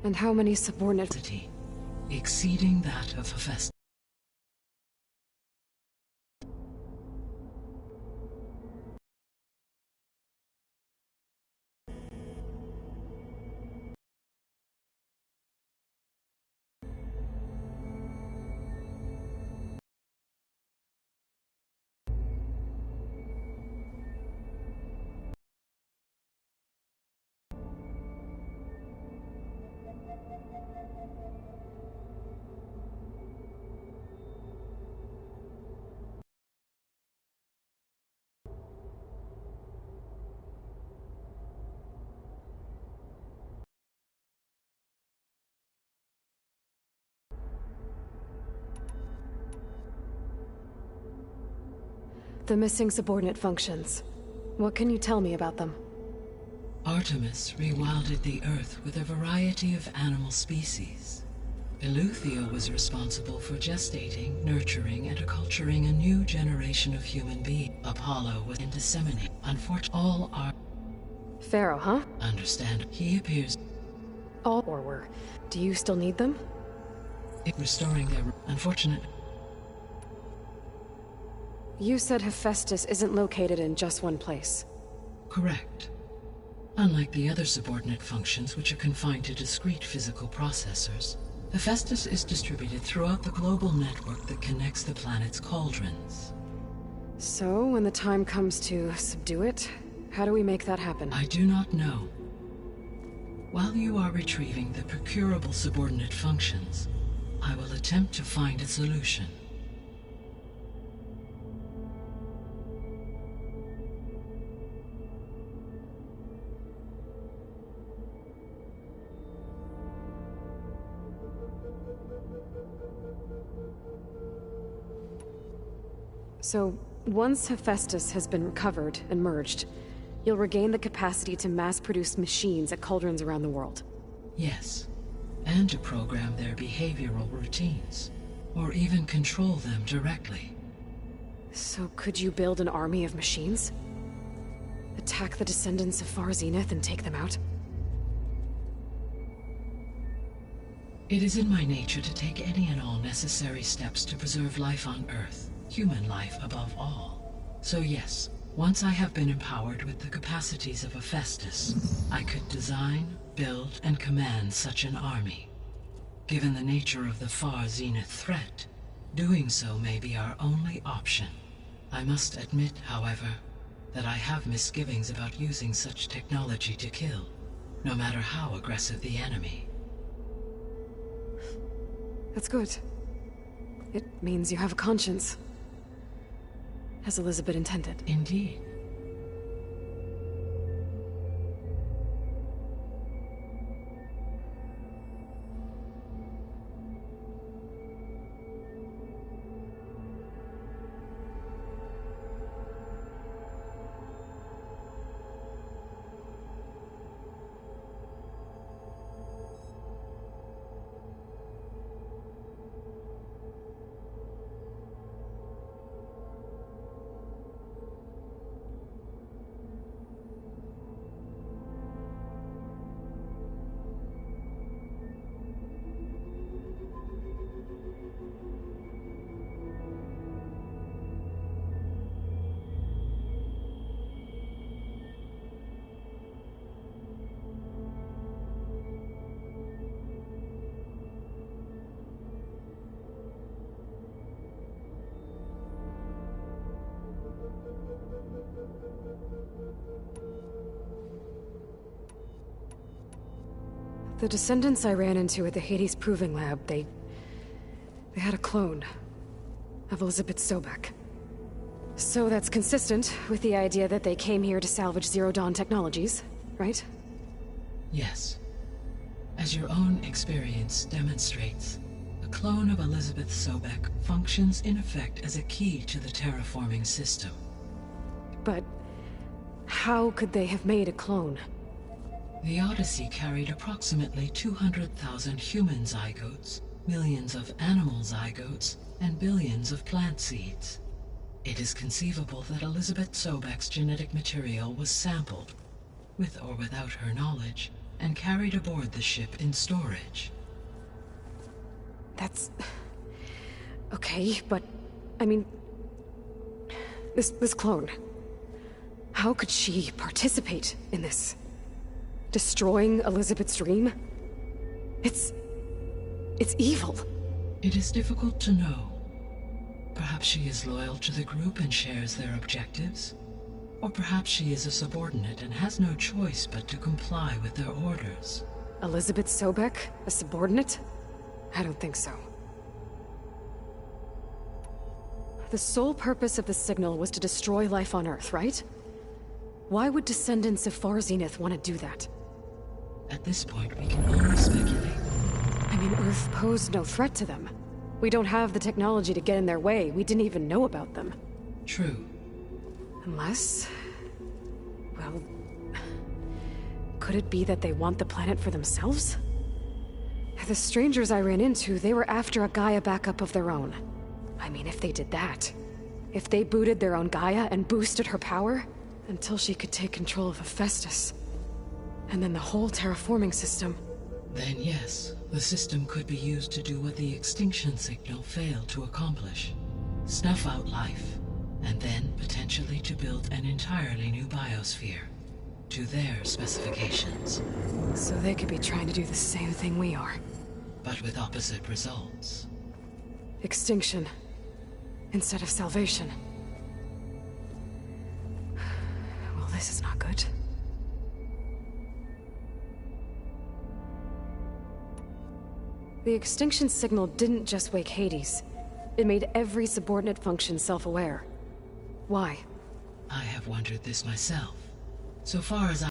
And how many subordinate... exceeding that of Hephaestus. The missing subordinate functions. What can you tell me about them? Artemis rewilded the Earth with a variety of animal species. Eleuthia was responsible for gestating, nurturing, and acculturating a new generation of human beings. Apollo was in disseminating. Unfortunately, all are... Pharaoh, huh? Understand. He appears... All or were. Do you still need them? Restoring their... Unfortunate... You said Hephaestus isn't located in just one place. Correct. Unlike the other subordinate functions, which are confined to discrete physical processors, Hephaestus is distributed throughout the global network that connects the planet's cauldrons. So, when the time comes to subdue it, how do we make that happen? I do not know. While you are retrieving the procurable subordinate functions, I will attempt to find a solution. So, once Hephaestus has been recovered and merged, you'll regain the capacity to mass-produce machines at cauldrons around the world. Yes, and to program their behavioral routines, or even control them directly. So could you build an army of machines? Attack the descendants of Far Zenith and take them out? It is in my nature to take any and all necessary steps to preserve life on Earth. Human life above all. So yes, once I have been empowered with the capacities of Hephaestus, I could design, build, and command such an army. Given the nature of the Far Zenith threat, doing so may be our only option. I must admit, however, that I have misgivings about using such technology to kill, no matter how aggressive the enemy. That's good. It means you have a conscience. As Elizabeth intended. Indeed. The descendants I ran into at the Hades Proving Lab, they had a clone of Elizabeth Sobek. So that's consistent with the idea that they came here to salvage Zero Dawn technologies, right? Yes. As your own experience demonstrates, a clone of Elizabeth Sobek functions in effect as a key to the terraforming system. But how could they have made a clone? The Odyssey carried approximately 200,000 human zygotes, millions of animal zygotes, and billions of plant seeds. It is conceivable that Elizabeth Sobek's genetic material was sampled, with or without her knowledge, and carried aboard the ship in storage. That's... okay, but... I mean... This clone... How could she participate in this? Destroying Elizabeth's dream? It's evil. It is difficult to know. Perhaps she is loyal to the group and shares their objectives. Or perhaps she is a subordinate and has no choice but to comply with their orders. Elizabeth Sobek? A subordinate? I don't think so. The sole purpose of the signal was to destroy life on Earth, right? Why would descendants of Far Zenith want to do that? At this point, we can only speculate. I mean, Earth posed no threat to them. We don't have the technology to get in their way. We didn't even know about them. True. Unless... well... could it be that they want the planet for themselves? The strangers I ran into, they were after a Gaia backup of their own. I mean, if they did that... if they booted their own Gaia and boosted her power... until she could take control of Hephaestus. And then the whole terraforming system... Then yes, the system could be used to do what the extinction signal failed to accomplish. Snuff out life, and then potentially to build an entirely new biosphere. To their specifications. So they could be trying to do the same thing we are. But with opposite results. Extinction. Instead of salvation. Well, this is not good. The extinction signal didn't just wake Hades. It made every subordinate function self-aware. Why? I have wondered this myself. So far as